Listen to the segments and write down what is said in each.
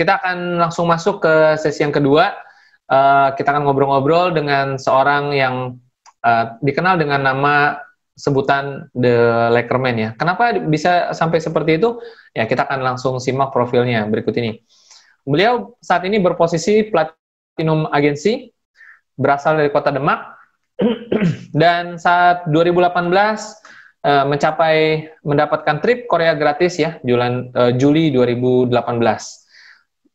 kita akan langsung masuk ke sesi yang kedua. Kita akan ngobrol-ngobrol dengan seorang yang dikenal dengan nama sebutan The Lakerman ya. Kenapa bisa sampai seperti itu? Ya, kita akan langsung simak profilnya berikut ini. Beliau saat ini berposisi Platinum Agency, berasal dari kota Demak, dan saat 2018 mendapatkan trip Korea gratis ya, Juli 2018.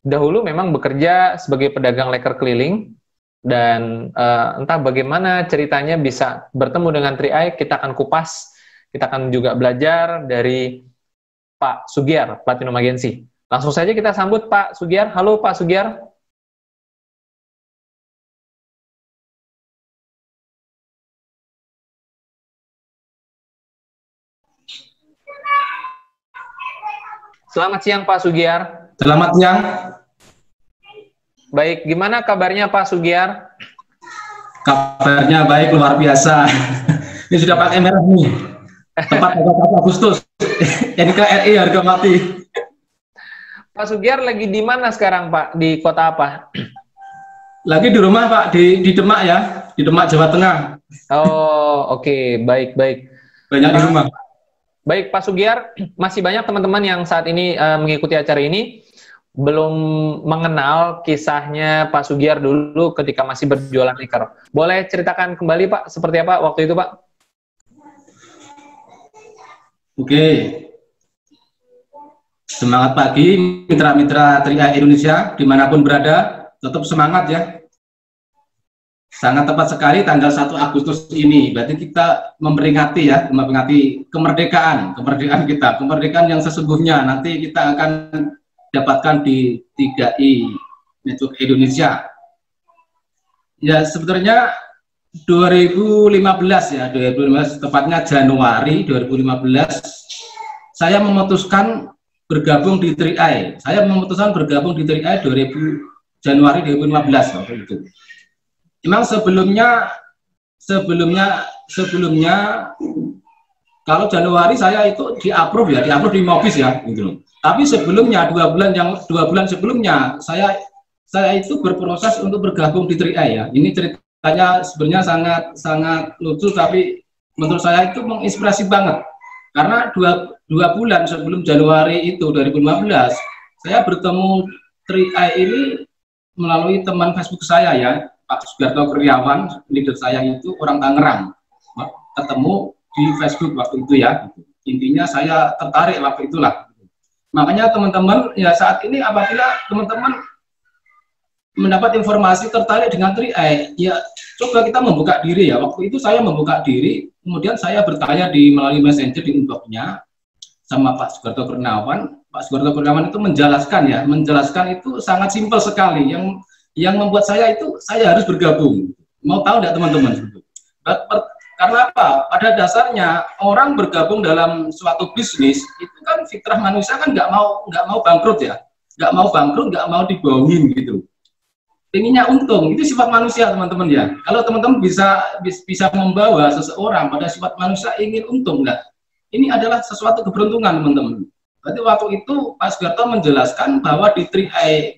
Dahulu memang bekerja sebagai pedagang leker keliling, dan entah bagaimana ceritanya bisa bertemu dengan 3i, kita akan kupas, kita akan juga belajar dari Pak Sugiar, Platinum Agency. Langsung saja kita sambut Pak Sugiar. Halo Pak Sugiar. Selamat siang Pak Sugiar. Selamat siang. Baik, gimana kabarnya Pak Sugiar? Kabarnya baik, luar biasa. Ini sudah pakai merah nih. Tepat 1 Agustus. NKRI harga mati. Pak Sugiar lagi di mana sekarang Pak? Di kota apa? Lagi di rumah Pak, di Demak ya. Di Demak, Jawa Tengah. Oh, oke. Baik, baik. Banyak di rumah. Baik, Pak Sugiar, masih banyak teman-teman yang saat ini mengikuti acara ini belum mengenal kisahnya Pak Sugiar dulu ketika masih berjualan liker. Boleh ceritakan kembali Pak, seperti apa waktu itu Pak? Oke. Semangat pagi, mitra-mitra 3i Indonesia, dimanapun berada, tetap semangat ya. Sangat tepat sekali tanggal 1 Agustus ini, berarti kita memperingati ya, memperingati kemerdekaan kita, kemerdekaan yang sesungguhnya nanti kita akan dapatkan di 3i Network Indonesia. Ya sebetulnya 2015 ya, 2015 tepatnya Januari 2015 saya memutuskan bergabung di 3i. Saya memutuskan bergabung di 3i Januari 2015 waktu itu. Memang sebelumnya kalau Januari saya itu di-approve di Mobis ya gitu. Tapi sebelumnya 2 bulan sebelumnya saya itu berproses untuk bergabung di 3i ya. Ini ceritanya sebenarnya sangat lucu, tapi menurut saya itu menginspirasi banget. Karena 2 bulan sebelum Januari itu 2015, saya bertemu 3i ini melalui teman Facebook saya ya, Pak Sugiarto Kurniawan, leader saya itu orang Tangerang. Ketemu di Facebook waktu itu ya. Intinya saya tertarik waktu itulah. Makanya teman-teman ya saat ini apabila teman-teman mendapat informasi tertarik dengan 3i, ya coba kita membuka diri ya. Waktu itu saya membuka diri, kemudian saya bertanya melalui messenger di inbox-nya sama Pak Sugiarto Kurniawan. Pak Sugiarto Kurniawan itu menjelaskan itu sangat simpel sekali. Yang membuat saya itu saya harus bergabung. Mau tahu nggak teman-teman? Karena apa? Pada dasarnya orang bergabung dalam suatu bisnis itu kan fitrah manusia kan nggak mau bangkrut ya, nggak mau dibohongin gitu. Inginnya untung, itu sifat manusia teman-teman ya. Kalau teman-teman bisa membawa seseorang pada sifat manusia ingin untung, nggak? Ini adalah sesuatu keberuntungan teman-teman. Berarti waktu itu Pak Sugiarto menjelaskan bahwa di 3i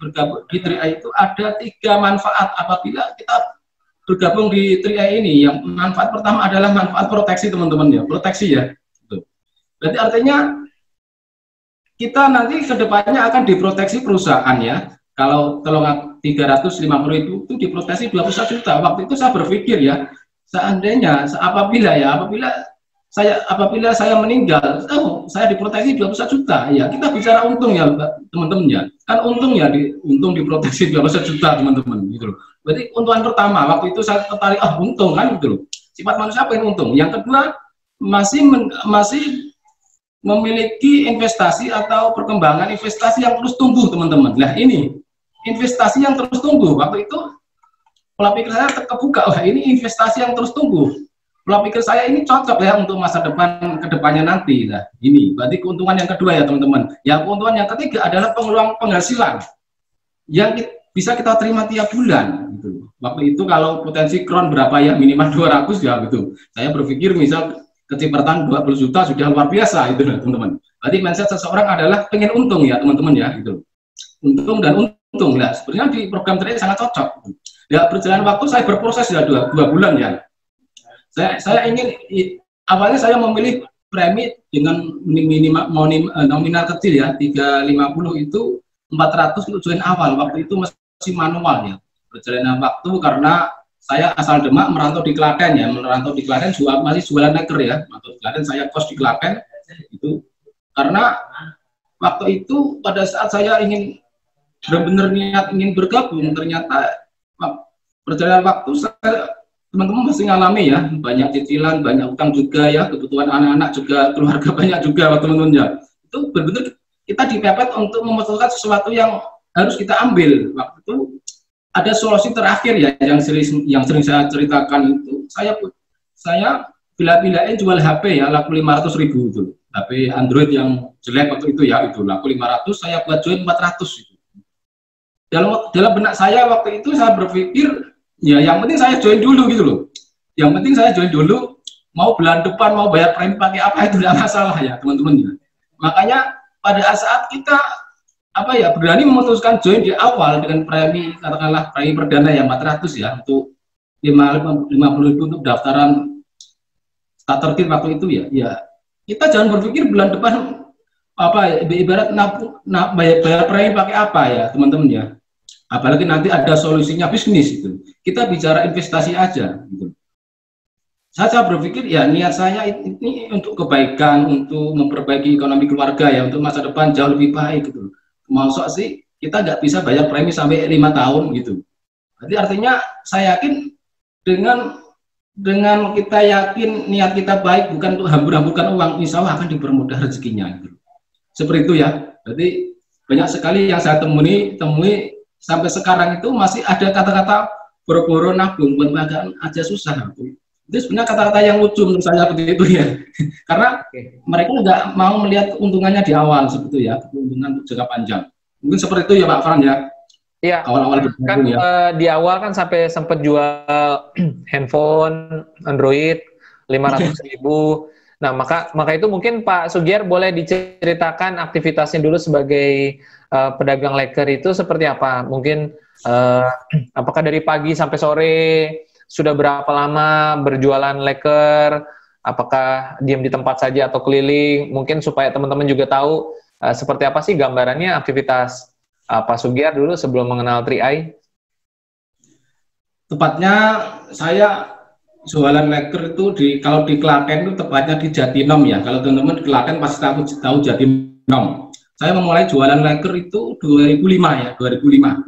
itu ada 3 manfaat apabila kita bergabung di 3i ini. Yang manfaat pertama adalah manfaat proteksi teman-teman ya, proteksi ya. Berarti artinya kita nanti kedepannya akan diproteksi perusahaan ya. Kalau 350.000 itu diproteksi 21 juta. Waktu itu saya berpikir ya, seandainya apabila saya meninggal, saya diproteksi 21 juta. Ya, kita bicara untung ya, teman-teman ya. Kan untung ya, untung diproteksi 21 juta, teman-teman gitu loh. Berarti keuntungan pertama, waktu itu saya tertarik, untung kan gitu loh. Sifat manusia pengen untung. Yang kedua, masih memiliki investasi atau perkembangan investasi yang terus tumbuh, teman-teman. Nah, ini investasi yang terus tumbuh. Waktu itu pola pikir saya terbuka, wah ini investasi yang terus tumbuh. Pola pikir saya ini cocok ya untuk masa depan kedepannya nanti. Nah, ini berarti keuntungan yang kedua ya teman-teman. Yang keuntungan yang ketiga adalah peluang penghasilan yang bisa kita terima tiap bulan. Gitu. Waktu itu kalau potensi kron berapa ya, minimal 200 ya gitu. Saya berpikir misal kecipratan 20 juta sudah luar biasa itu teman-teman. Berarti mindset seseorang adalah pengen untung ya teman-teman ya gitu. untung dan untung lah. Sebenarnya di program training sangat cocok. Ya berjalan waktu saya berproses ya dua bulan ya. Saya ingin awalnya saya memilih premi dengan nominal kecil ya, 350 itu 400 untuk join awal. Waktu itu masih manual ya. Perjalanan waktu karena saya asal Demak merantau di Klaten ya, masih jualan neker ya. Merantau di Klaten, saya kos di Klaten itu karena waktu itu pada saat saya ingin benar-benar niat ingin bergabung, ternyata perjalanan waktu teman-teman masih ngalami ya, banyak cicilan, banyak utang juga ya, kebutuhan anak-anak juga, keluarga banyak juga teman-teman ya. Itu benar-benar kita dipepet untuk memutuskan sesuatu yang harus kita ambil. Waktu itu ada solusi terakhir ya, yang sering saya ceritakan itu, saya bila-bilain jual HP ya, laku 500.000 itu, HP Android yang jelek waktu itu ya, itu laku 500, saya buat join 400 itu. Dalam benak saya waktu itu saya berpikir ya yang penting saya join dulu gitu loh. Yang penting saya join dulu, mau bulan depan mau bayar premi pakai apa itu tidak masalah ya teman-teman. Makanya pada saat kita berani memutuskan join di awal dengan premi katakanlah premi perdana yang 400 ya untuk 50.000 untuk daftaran starter kit waktu itu ya kita jangan berpikir bulan depan ibarat bayar premi pakai apa ya teman-teman ya. Apalagi nanti ada solusinya bisnis itu. Kita bicara investasi aja gitu. Saya berpikir ya niat saya ini untuk kebaikan, untuk memperbaiki ekonomi keluarga ya, untuk masa depan jauh lebih baik gitu. Maksud sih kita nggak bisa bayar premi sampai 5 tahun gitu. Jadi artinya saya yakin dengan kita yakin niat kita baik bukan untuk hambur-hamburkan uang, insya Allah akan dipermudah rezekinya gitu. Seperti itu ya. Jadi banyak sekali yang saya temui sampai sekarang itu masih ada kata-kata boro-boro nabung buat makan aja susah. Itu sebenarnya kata-kata yang lucu menurut saya seperti itu ya. Karena mereka nggak mau melihat keuntungannya di awal seperti itu ya, keuntungan jangka panjang. Mungkin seperti itu ya Pak Fran ya. Iya. Awal-awal kan ya. Di awal kan sampai sempat jual handphone Android 500.000. Nah, maka itu mungkin Pak Sugiar boleh diceritakan aktivitasnya dulu sebagai pedagang leker itu seperti apa? Mungkin apakah dari pagi sampai sore, sudah berapa lama berjualan leker? Apakah diam di tempat saja atau keliling? Mungkin supaya teman-teman juga tahu seperti apa sih gambarannya aktivitas Pak Sugiar dulu sebelum mengenal 3i? Tepatnya saya jualan leker itu kalau di Klaten itu tepatnya di Jatinom ya. Kalau teman-teman di Klaten pasti tahu Jatinom. Saya memulai jualan leker itu 2005 ya, 2005.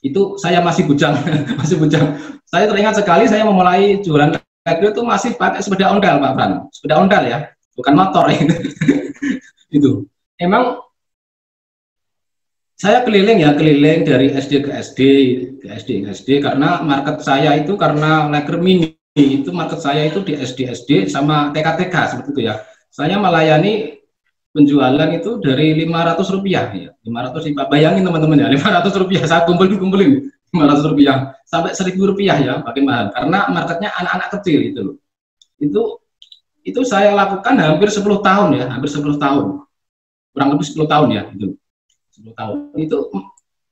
Itu saya masih bujang, masih bujang. Saya teringat sekali saya memulai jualan leker itu masih pakai sepeda ondel Pak Fran. Sepeda ondel ya, bukan motor itu. Itu. Emang saya keliling dari SD ke SD karena market saya itu karena leker mini itu market saya itu di SD sama TK seperti itu ya. Saya melayani penjualan itu dari Rp500 ya, 500. Bayangin teman-teman ya, Rp500 saya kumpulin Rp500 sampai Rp1.000 ya, makin mahal karena marketnya anak-anak kecil itu loh. Itu saya lakukan hampir 10 tahun ya, kurang lebih 10 tahun ya itu. 10 tahun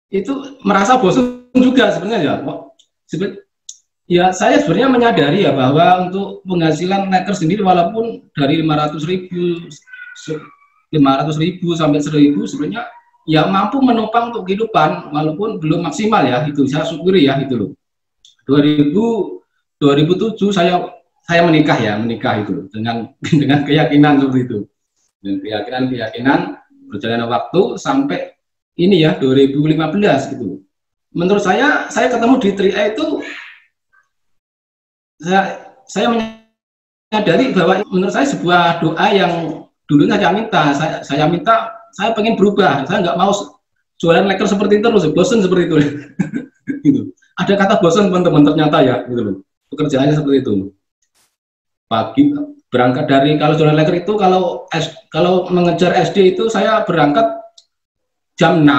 itu merasa bosan juga sebenarnya ya. Saya sebenarnya menyadari ya bahwa untuk penghasilan leker sendiri walaupun dari 500.000 sampai 1.000 sebenarnya ya mampu menopang untuk kehidupan walaupun belum maksimal ya, itu saya syukuri ya itu loh. 2007 saya menikah itu dengan keyakinan seperti itu, dengan keyakinan berjalannya waktu sampai ini ya 2015 gitu. Menurut saya ketemu di 3i itu saya menyadari bahwa menurut saya sebuah doa yang dulu saya minta saya pengen berubah. Saya nggak mau jualan leker seperti itu terus, bosan seperti itu. Gitu. Ada kata bosan teman-teman ternyata ya gitu loh. Pekerjaannya seperti itu. Pagi berangkat dari kalau jualan leker itu kalau mengejar SD itu saya berangkat jam 6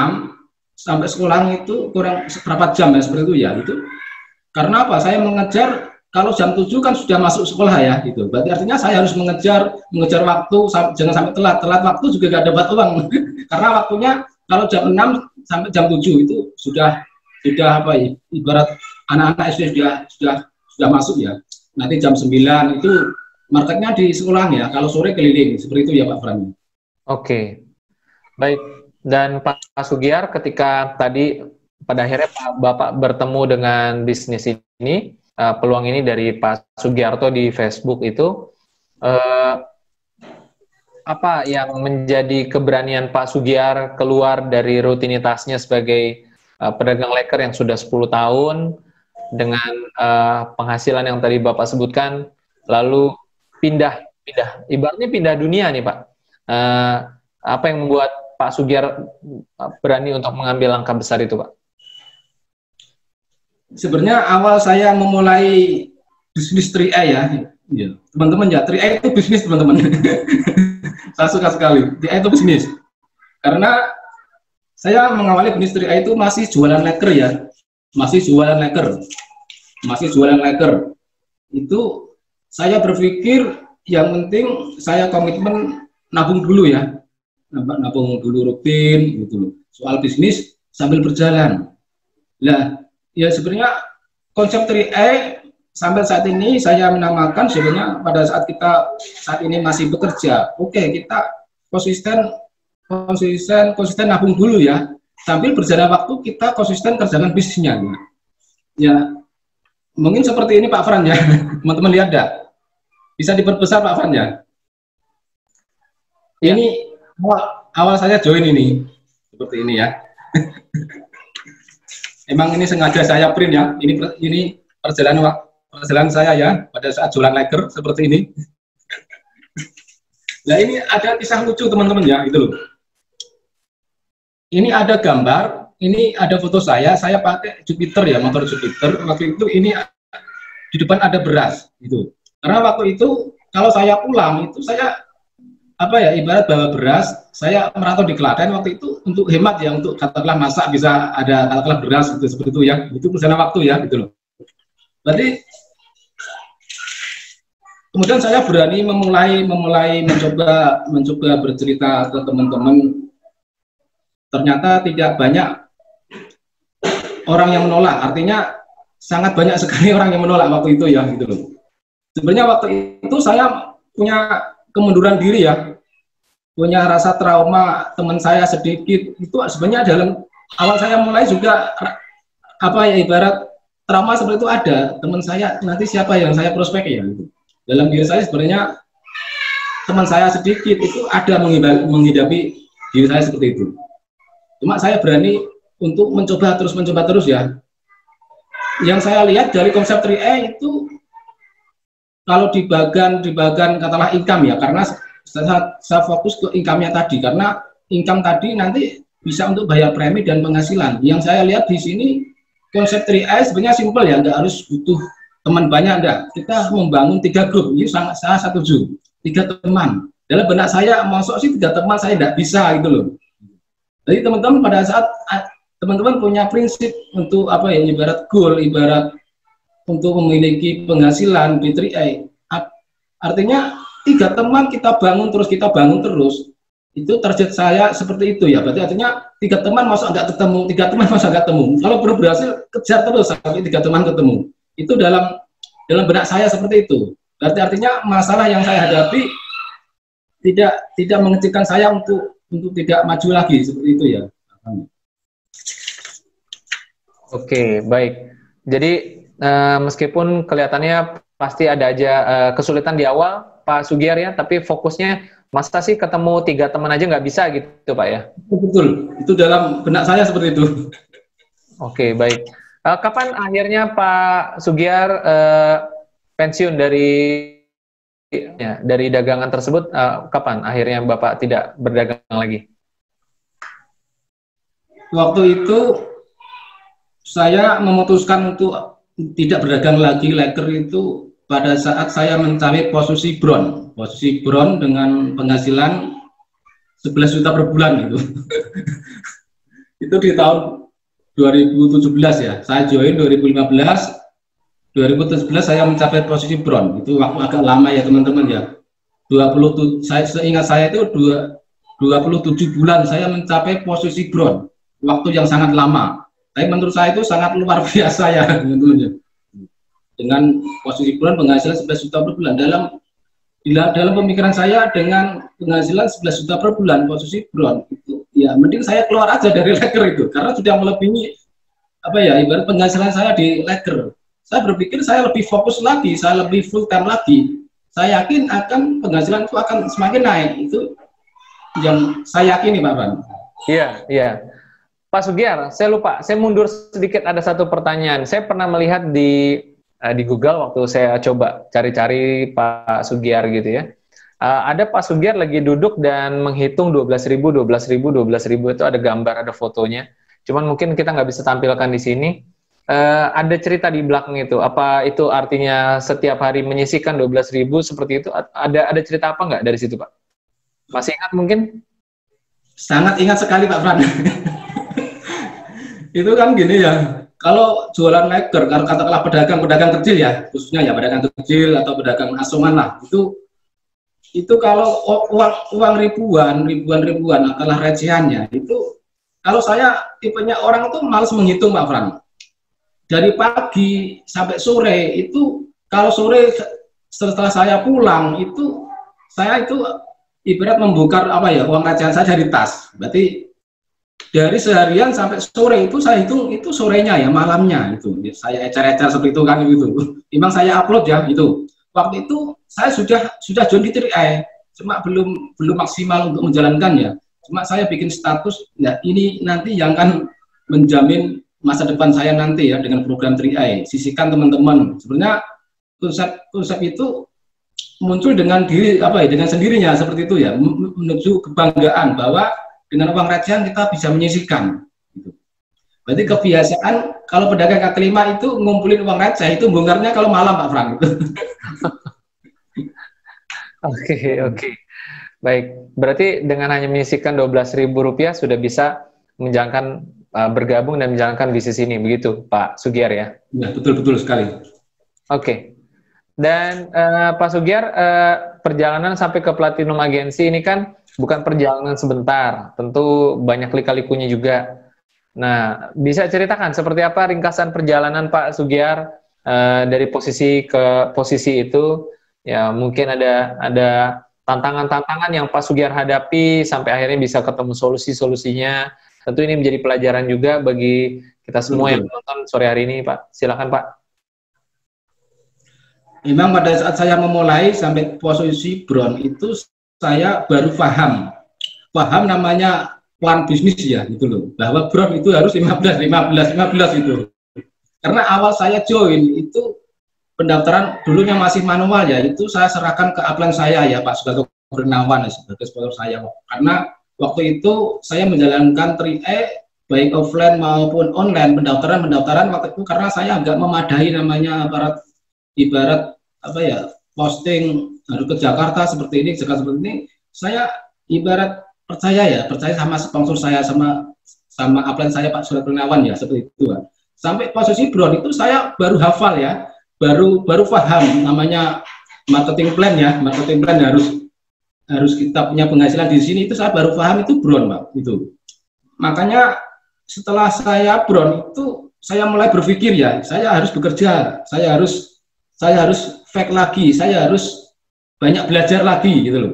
sampai sekolah itu kurang berapa jam ya seperti itu ya itu. Karena apa? Saya mengejar kalau jam 7 kan sudah masuk sekolah ya gitu. Berarti artinya saya harus mengejar waktu jangan sampai telat waktu juga gak dapat uang. Karena waktunya kalau jam 6 sampai jam 7 itu sudah apa ya, ibarat anak-anak SD sudah masuk ya. Nanti jam 9 itu marketnya di sekolah ya, kalau sore keliling, seperti itu ya Pak Fran. Oke, baik. Dan Pak Sugiar, ketika tadi pada akhirnya Bapak bertemu dengan bisnis ini, peluang ini dari Pak Sugiarto di Facebook itu, apa yang menjadi keberanian Pak Sugiar keluar dari rutinitasnya sebagai pedagang leker yang sudah 10 tahun dengan penghasilan yang tadi Bapak sebutkan, lalu pindah, ibaratnya pindah dunia nih Pak. Apa yang membuat Pak Sugiar berani untuk mengambil langkah besar itu Pak? Sebenarnya awal saya memulai bisnis 3A ya, teman-teman ya, 3A itu bisnis teman-teman. Saya suka sekali, 3A itu bisnis. Karena saya mengawali bisnis 3A itu masih jualan leker ya, masih jualan leker. Itu saya berpikir yang penting saya komitmen nabung dulu ya, nabung dulu rutin gitu. Soal bisnis sambil berjalan. Nah, ya sebenarnya konsep 3A sampai saat ini saya menamakan sebenarnya pada saat kita saat ini masih bekerja, oke, kita konsisten nabung dulu ya, sambil berjalan waktu kita konsisten kerjakan bisnisnya ya. Mungkin seperti ini Pak Fran ya. Teman-teman lihat dah, bisa diperbesar Pak Fran ya. Ini awal saya join ini seperti ini ya. Emang ini sengaja saya print ya, ini perjalanan saya ya pada saat jualan leker seperti ini. Nah, ini ada kisah lucu teman-teman ya, gitu loh. Ini ada gambar, ini ada foto saya pakai Jupiter ya, motor Jupiter. Waktu itu ini di depan ada beras gitu. Karena waktu itu kalau saya pulang itu saya apa ya, ibarat bawa beras, saya merantau di Klaten waktu itu untuk hemat ya, untuk katakanlah masak bisa ada katakanlah beras gitu, seperti itu ya. Itu perjalanan waktu ya, gitu loh. Berarti kemudian saya berani memulai mencoba bercerita ke teman-teman. Ternyata tidak banyak orang yang menolak, artinya sangat banyak sekali orang yang menolak waktu itu ya, gitu loh. Sebenarnya waktu itu saya punya kemunduran diri ya, punya rasa trauma teman saya sedikit, itu sebenarnya dalam awal saya mulai juga apa ya, ibarat trauma seperti itu ada, teman saya nanti siapa yang saya prospek ya, gitu. Dalam diri saya sebenarnya teman saya sedikit itu ada menghidapi diri saya seperti itu. Cuma saya berani untuk mencoba terus ya. Yang saya lihat dari konsep 3A itu kalau di bagian katakanlah income ya, karena saya fokus ke income-nya tadi, karena income tadi nanti bisa untuk bayar premi dan penghasilan. Yang saya lihat di sini konsep 3A sebenarnya simpel ya, nggak harus butuh teman banyak, enggak. Kita membangun 3 grup, ini sangat saya setuju. 3 teman. Dalam benak saya, masuk sih 3 teman saya nggak bisa gitu loh. Jadi teman-teman pada saat teman-teman punya prinsip untuk apa ya, ibarat goal, ibarat untuk memiliki penghasilan di 3A, artinya 3 teman kita bangun terus, itu target saya seperti itu ya. Berarti artinya 3 teman masa nggak ketemu, 3 teman masa nggak ketemu. Kalau belum berhasil, kejar terus sampai 3 teman ketemu. Itu dalam benak saya seperti itu. Berarti artinya masalah yang saya hadapi tidak mengecilkan saya untuk tidak maju lagi, seperti itu ya. Oke, baik. Jadi meskipun kelihatannya pasti ada aja kesulitan di awal Pak Sugiar ya, tapi fokusnya masa sih ketemu 3 teman aja nggak bisa gitu Pak ya? Betul, itu dalam benak saya seperti itu. Oke, baik. Kapan akhirnya Pak Sugiar pensiun dari dagangan tersebut? Kapan akhirnya Bapak tidak berdagang lagi? Waktu itu saya memutuskan untuk tidak berdagang lagi leker itu pada saat saya mencari posisi bron dengan penghasilan 11 juta per bulan itu. Itu di tahun 2017 ya, saya join 2017 saya mencapai posisi bron. Itu waktu agak lama ya teman-teman ya. 20, saya seingat saya itu 27 bulan saya mencapai posisi bron, waktu yang sangat lama. Tapi menurut saya itu sangat luar biasa ya, tentunya. Dengan posisi bron penghasilan 11 juta per bulan. Dalam pemikiran saya dengan penghasilan 11 juta per bulan posisi bron itu, ya mending saya keluar aja dari leker itu, karena sudah melebihi apa ya, ibarat penghasilan saya di leker. Saya berpikir saya lebih fokus lagi, saya lebih full time lagi. Saya yakin akan penghasilan itu akan semakin naik. Itu yang saya yakini, Pak Fran. Iya, iya. Pak Sugiar, saya lupa, saya mundur sedikit, ada satu pertanyaan. Saya pernah melihat di Google waktu saya coba cari-cari Pak Sugiar gitu ya. Ada Pak Sugiar lagi duduk dan menghitung 12.000 itu ada gambar, ada fotonya. Cuman mungkin kita nggak bisa tampilkan di sini. Ada cerita di belakang itu. Apa itu artinya setiap hari menyisihkan 12.000 seperti itu? Ada cerita apa nggak dari situ, Pak? Masih ingat mungkin? Sangat ingat sekali, Pak Fran. Itu kan gini ya, kalau jualan leker, kalau katakanlah pedagang kecil ya, khususnya ya pedagang kecil atau pedagang asongan lah, itu kalau uang ribuan adalah recehannya, itu kalau saya tipenya orang itu malas menghitung, Pak Fran. Dari pagi sampai sore itu, kalau sore setelah saya pulang itu, saya itu ibarat membongkar apa ya, uang recehan saya dari tas. Berarti dari seharian sampai sore itu saya hitung, itu sorenya ya, malamnya itu saya ecer-ecer seperti itu kan gitu. Memang saya upload ya itu. Waktu itu saya sudah join di 3i, cuma belum maksimal untuk menjalankannya. Cuma saya bikin status, ya ini nanti yang akan menjamin masa depan saya nanti ya dengan program 3i. Sisihkan teman-teman. Sebenarnya konsep itu muncul dengan dengan sendirinya seperti itu ya, menuju kebanggaan bahwa dengan uang recehan kita bisa menyisihkan. Gitu. Berarti kebiasaan kalau pedagang kaki lima itu ngumpulin uang receh, itu bongkarnya kalau malam, Pak Frank. Oke. Baik, berarti dengan hanya menyisihkan Rp12.000 sudah bisa menjalankan, bergabung dan menjalankan bisnis ini, begitu Pak Sugiar ya? Ya, betul sekali. Oke. Dan Pak Sugiar, perjalanan sampai ke Platinum Agensi ini kan bukan perjalanan sebentar, tentu banyak lika-likunya juga. Nah, bisa ceritakan seperti apa ringkasan perjalanan Pak Sugiar dari posisi ke posisi itu? Ya, mungkin ada tantangan-tantangan yang Pak Sugiar hadapi sampai akhirnya bisa ketemu solusi-solusinya. Tentu ini menjadi pelajaran juga bagi kita semua yang menonton sore hari ini, Pak. Silakan, Pak. Memang pada saat saya memulai sampai posisi bron itu saya baru paham namanya plan bisnis ya gitu loh, bahwa bron itu harus 15 gitu. Karena awal saya join itu pendaftaran dulunya masih manual ya, itu saya serahkan ke upline saya ya, Pak Sugeng Kurniawan sebagai sponsor saya. Karena waktu itu saya menjalankan 3i baik offline maupun online, pendaftaran waktu itu karena saya agak memadai namanya ibarat apa ya, posting harus ke Jakarta seperti ini, saya ibarat percaya sama sponsor saya, sama upline saya Pak Sugeng Kurniawan ya, seperti itu. Sampai posisi bron itu saya baru hafal ya, baru paham namanya marketing plan ya, harus kita punya penghasilan di sini, itu saya baru paham itu bron, Pak, itu. Makanya setelah saya bron itu saya mulai berpikir ya, saya harus bekerja, saya harus fake lagi, saya harus banyak belajar lagi gitu loh.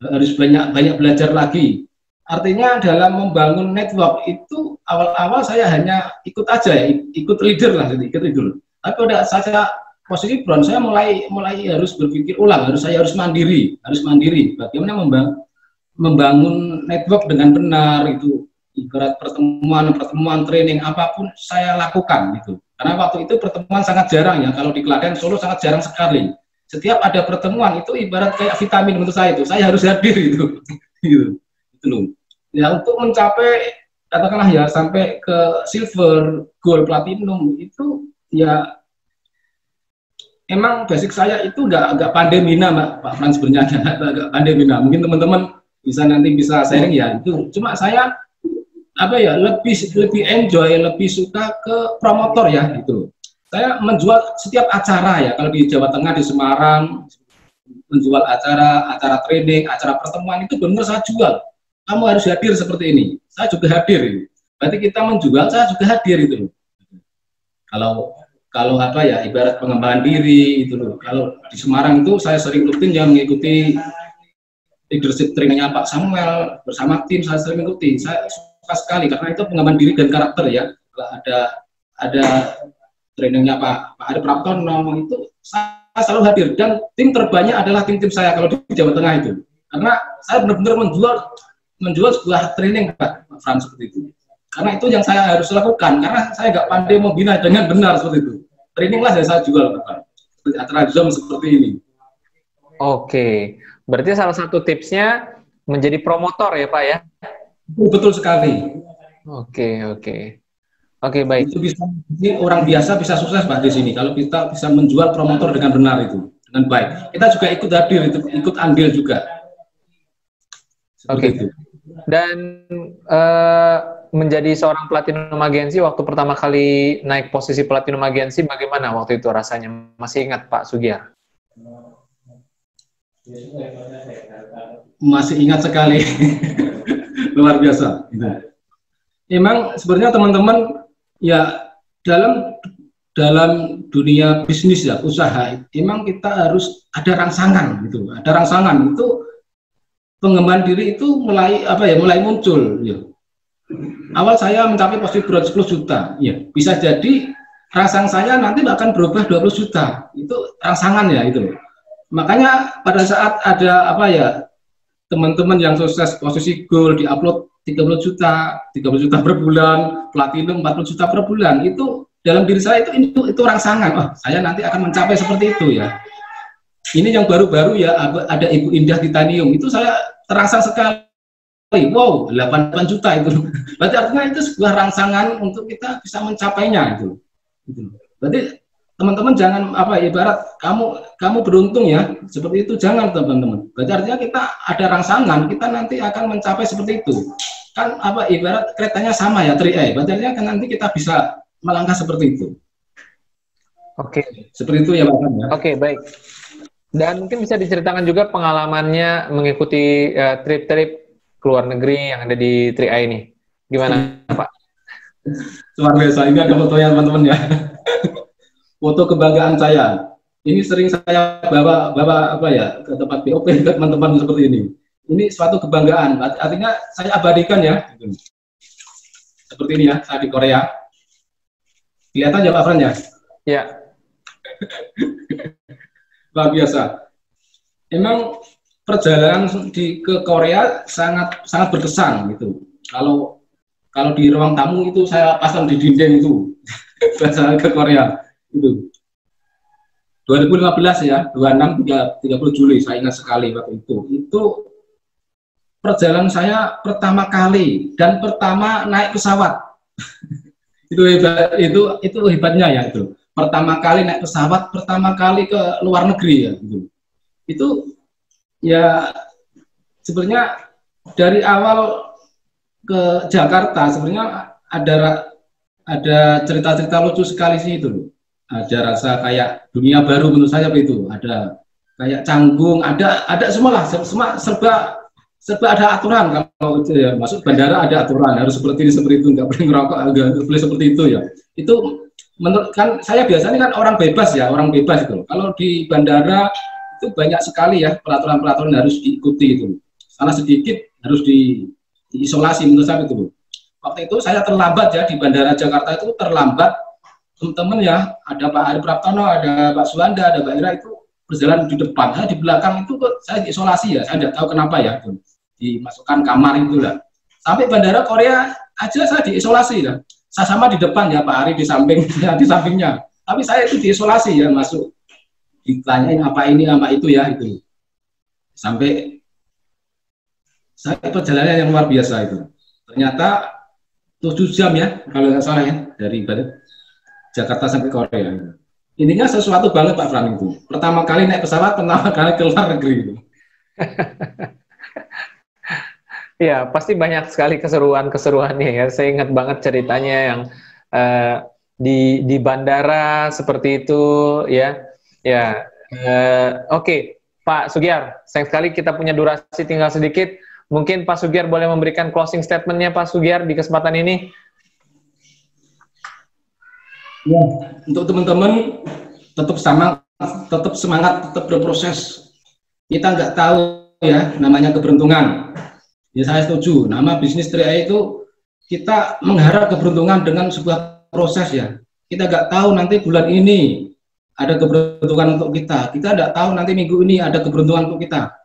Harus banyak belajar lagi. Artinya dalam membangun network itu awal-awal saya hanya ikut aja ya, ikut leader lah, ikut itu. Tapi pada saya posisi bron, saya mulai harus berpikir ulang, saya harus mandiri. Bagaimana membangun network dengan benar itu, ibarat pertemuan training apapun saya lakukan gitu. Karena waktu itu pertemuan sangat jarang ya, kalau di Klaten Solo sangat jarang sekali. Setiap ada pertemuan itu ibarat kayak vitamin menurut saya itu, saya harus hadir itu. Gitu loh. Ya untuk mencapai katakanlah ya sampai ke silver, gold, platinum itu ya emang basic saya itu agak pandemina, Pak Frans, sebenarnya agak pandemina. Mungkin teman-teman bisa sharing ya itu. Cuma saya lebih enjoy, lebih suka ke promotor ya gitu. Saya menjual setiap acara ya, kalau di Jawa Tengah di Semarang menjual acara training, acara pertemuan itu benar saya jual. kamu harus hadir seperti ini. Saya juga hadir. Berarti kita menjual, saya juga hadir itu loh. Kalau apa ya, ibarat pengembangan diri itu loh. Kalau di Semarang itu saya sering rutin yang mengikuti leadership trainingnya Pak Samuel bersama tim, saya sering mengikuti. Saya suka sekali karena itu pengembangan diri dan karakter ya. Kalau ada trainingnya Pak Ari Praptono itu saya selalu hadir, dan tim terbanyak adalah tim-tim saya kalau di Jawa Tengah itu. Karena saya benar-benar menjual sebuah training Pak Frans seperti itu. Karena itu yang saya harus lakukan, karena saya nggak pandai membina dengan benar seperti itu. Traininglah yang saya jual, Pak. Seperti acara Zoom seperti ini. Oke, berarti salah satu tipsnya menjadi promotor ya Pak ya? Betul sekali. Oke, baik. Itu bisa, ini orang biasa bisa sukses Pak di sini. Kalau kita bisa menjual promotor dengan benar itu, dengan baik. Kita juga ikut hadir, ikut andil juga. Oke. Dan menjadi seorang platinum agensi waktu pertama kali naik posisi platinum agensi, bagaimana waktu itu rasanya? Masih ingat Pak Sugiar? Masih ingat sekali. Luar biasa. Emang sebenarnya teman-teman ya, dalam dunia bisnis ya, usaha, emang kita harus ada rangsangan gitu. Ada rangsangan itu, pengembangan diri itu mulai muncul ya. Awal saya mencapai posisi berat 10 juta, ya bisa jadi rangsang saya nanti akan berubah 20 juta, itu rangsangan ya itu. Makanya pada saat ada teman-teman yang sukses posisi gold di-upload 30 juta per bulan, platinum 40 juta per bulan, itu dalam diri saya itu rangsangan. Oh, saya nanti akan mencapai seperti itu ya. Ini yang baru-baru ya, ada Ibu Indah Titanium, itu saya terangsang sekali. Wow, 8 juta itu. Berarti artinya itu sebuah rangsangan untuk kita bisa mencapainya itu. Berarti teman-teman jangan ibarat kamu beruntung ya, seperti itu jangan teman-teman. Berarti artinya kita ada rangsangan, kita nanti akan mencapai seperti itu. Kan ibarat keretanya sama ya, 3A. Berarti artinya kan nanti kita bisa melangkah seperti itu. Oke. Seperti itu ya Pak ya. Oke, baik. Dan mungkin bisa diceritakan juga pengalamannya mengikuti trip-trip ke luar negeri yang ada di 3A ini. Gimana, Pak? Luar biasa. Ini ada fotonya, teman-teman ya. Foto kebanggaan saya. Ini sering saya bawa ke tempat BOP ke teman-teman seperti ini. Ini suatu kebanggaan. Artinya saya abadikan ya. Seperti ini ya, saya di Korea. Kelihatan ya Pak Fran ya? Ya. Luar biasa. Emang perjalanan ke Korea sangat berkesan gitu. Kalau di ruang tamu itu saya pasang di dinding itu perjalanan ke Korea itu 2015 ya, 26 30 Juli saya ingat sekali waktu itu perjalanan saya pertama kali dan pertama naik pesawat. itu hebatnya ya itu. Pertama kali naik pesawat, pertama kali ke luar negeri ya gitu. Itu ya sebenarnya dari awal ke Jakarta sebenarnya ada cerita-cerita lucu sekali sih itu. Ada rasa kayak dunia baru menurut saya itu. Ada kayak canggung, ada semua serba ada aturan. Kalau itu ya masuk bandara ada aturan, harus seperti ini seperti itu, nggak boleh ngerokok, nggak boleh seperti itu ya. Itu menurut kan saya biasanya kan orang bebas itu. Kalau di bandara itu banyak sekali ya peraturan-peraturan harus diikuti itu. Salah sedikit harus diisolasi menurut saya itu. Waktu itu saya terlambat ya di Bandara Jakarta itu terlambat. Teman-teman ya, ada Pak Ari Praptono, ada Pak Suwanda, ada Mbak Ira itu berjalan di depan. Saya di belakang itu saya diisolasi ya. Saya tidak tahu kenapa ya. Dimasukkan kamar itu lah. Sampai Bandara Korea aja saya diisolasi ya. Saya sama di depan ya Pak Ari di sampingnya. Tapi saya itu diisolasi ya, masuk ditanyain apa ini apa itu ya itu. Sampai saya perjalanan yang luar biasa itu. Ternyata 7 jam ya kalau nggak salah ya dari Jakarta sampai Korea. Intinya sesuatu banget Pak Fran itu. Pertama kali naik pesawat, pertama kali ke luar negeri itu. Ya, pasti banyak sekali keseruannya ya. Saya ingat banget ceritanya yang di bandara seperti itu ya. Ya, oke, Pak Sugiar, sayang sekali kita punya durasi tinggal sedikit. Mungkin Pak Sugiar boleh memberikan closing statement-nya Pak Sugiar di kesempatan ini. Ya, untuk teman-teman tetap semangat, tetap berproses. Kita nggak tahu ya namanya keberuntungan. Ya saya setuju. Nama bisnis 3i itu kita mengharap keberuntungan dengan sebuah proses ya. Kita nggak tahu nanti bulan ini ada keberuntungan untuk kita. Kita nggak tahu nanti minggu ini ada keberuntungan untuk kita.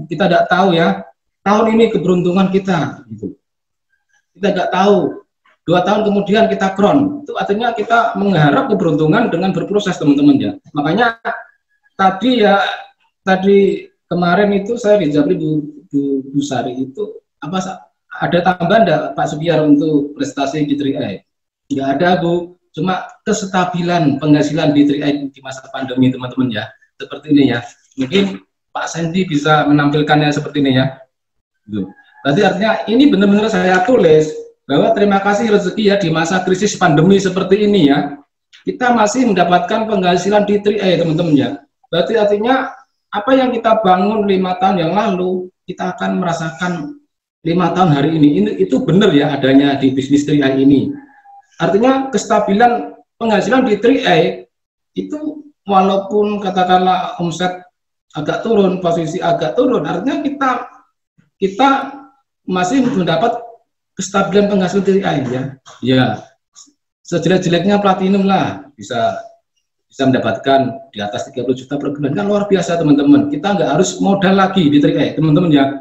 Kita nggak tahu ya tahun ini keberuntungan kita. Gitu. Kita nggak tahu 2 tahun kemudian kita crown. Itu artinya kita mengharap keberuntungan dengan berproses teman-teman ya. Makanya tadi kemarin itu saya di Japri Bu Sari itu ada tambahan enggak Pak Sugiar untuk prestasi di 3i? Enggak ada Bu, cuma kestabilan penghasilan di 3i di masa pandemi teman-teman ya. Seperti ini ya. Mungkin Pak Sandy bisa menampilkannya seperti ini ya. Berarti artinya ini benar-benar saya tulis bahwa terima kasih rezeki ya di masa krisis pandemi seperti ini ya. Kita masih mendapatkan penghasilan di 3i teman-teman ya. Berarti artinya apa yang kita bangun 5 tahun yang lalu, kita akan merasakan 5 tahun hari ini. Itu benar ya adanya di bisnis 3i ini. Artinya kestabilan penghasilan di 3i itu walaupun katakanlah omset agak turun, posisi agak turun, artinya kita masih mendapat kestabilan penghasilan 3i ya. Ya, sejelek-jeleknya platinum lah bisa mendapatkan di atas 30 juta per bulan, kan luar biasa teman-teman. Kita nggak harus modal lagi di 3i teman-teman ya.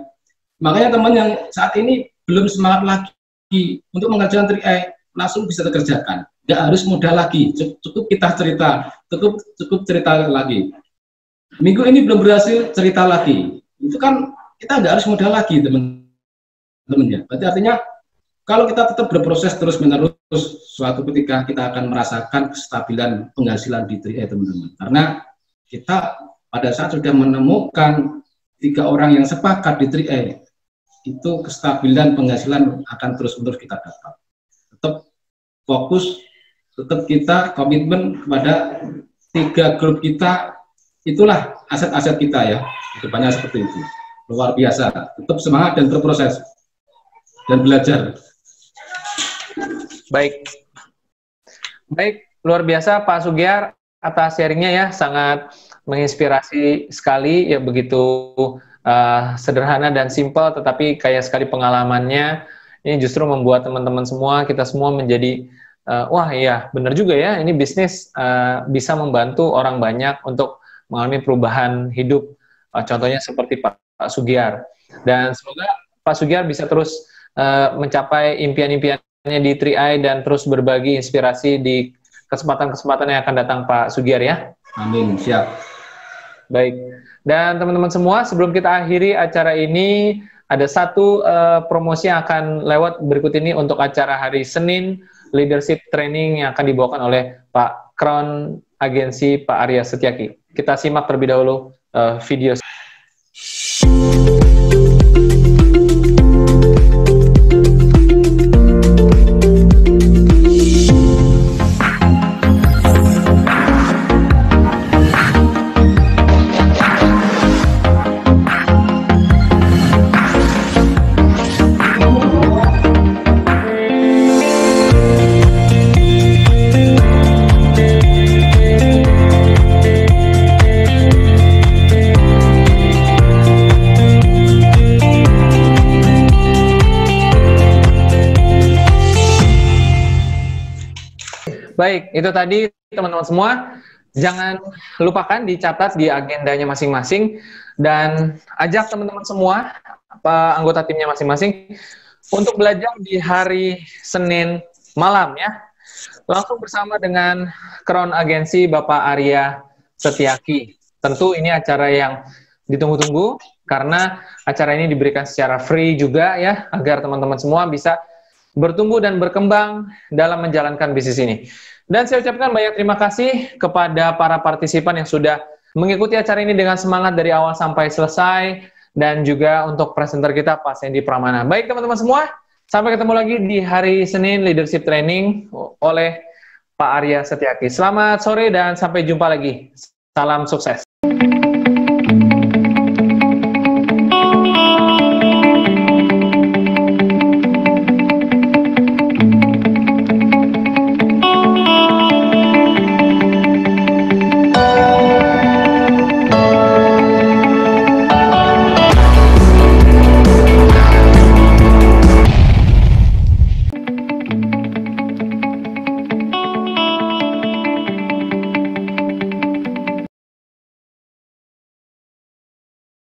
Makanya teman yang saat ini belum semangat lagi untuk mengerjakan 3i langsung bisa dikerjakan, nggak harus modal lagi, cukup kita cerita, cukup cerita lagi. Minggu ini belum berhasil, cerita lagi, itu kan kita nggak harus modal lagi teman-teman ya. Berarti artinya kalau kita tetap berproses terus-menerus, suatu ketika kita akan merasakan kestabilan penghasilan di 3i teman-teman. Karena kita pada saat sudah menemukan 3 orang yang sepakat di 3i, itu kestabilan penghasilan akan terus-menerus kita dapat. Tetap fokus, tetap kita komitmen kepada 3 grup kita, itulah aset-aset kita ya. Kedepannya seperti itu. Luar biasa, tetap semangat dan berproses dan belajar. Baik, luar biasa Pak Sugiar atas sharingnya ya, sangat menginspirasi sekali ya, begitu sederhana dan simpel, tetapi kaya sekali pengalamannya. Ini justru membuat teman-teman semua, kita semua menjadi wah iya benar juga ya, ini bisnis bisa membantu orang banyak untuk mengalami perubahan hidup, contohnya seperti Pak Sugiar. Dan semoga Pak Sugiar bisa terus mencapai impian-impiannya di 3i dan terus berbagi inspirasi di kesempatan-kesempatan yang akan datang Pak Sugiar ya. Amin, siap. Baik, dan teman-teman semua, sebelum kita akhiri acara ini, ada satu promosi yang akan lewat berikut ini untuk acara hari Senin Leadership Training yang akan dibawakan oleh Pak Crown Agensi Pak Arya Setiaki. Kita simak terlebih dahulu video. Baik, itu tadi teman-teman semua. Jangan lupakan dicatat di agendanya masing-masing dan ajak teman-teman semua, anggota timnya masing-masing, untuk belajar di hari Senin malam ya. Langsung bersama dengan Crown Agensi Bapak Arya Setiaki. Tentu ini acara yang ditunggu-tunggu karena acara ini diberikan secara free juga ya, agar teman-teman semua bisa bertumbuh dan berkembang dalam menjalankan bisnis ini. Dan saya ucapkan banyak terima kasih kepada para partisipan yang sudah mengikuti acara ini dengan semangat dari awal sampai selesai, dan juga untuk presenter kita Pak Sandy Pramana. Baik teman-teman semua, sampai ketemu lagi di hari Senin Leadership Training oleh Pak Arya Setiaki. Selamat sore dan sampai jumpa lagi. Salam sukses.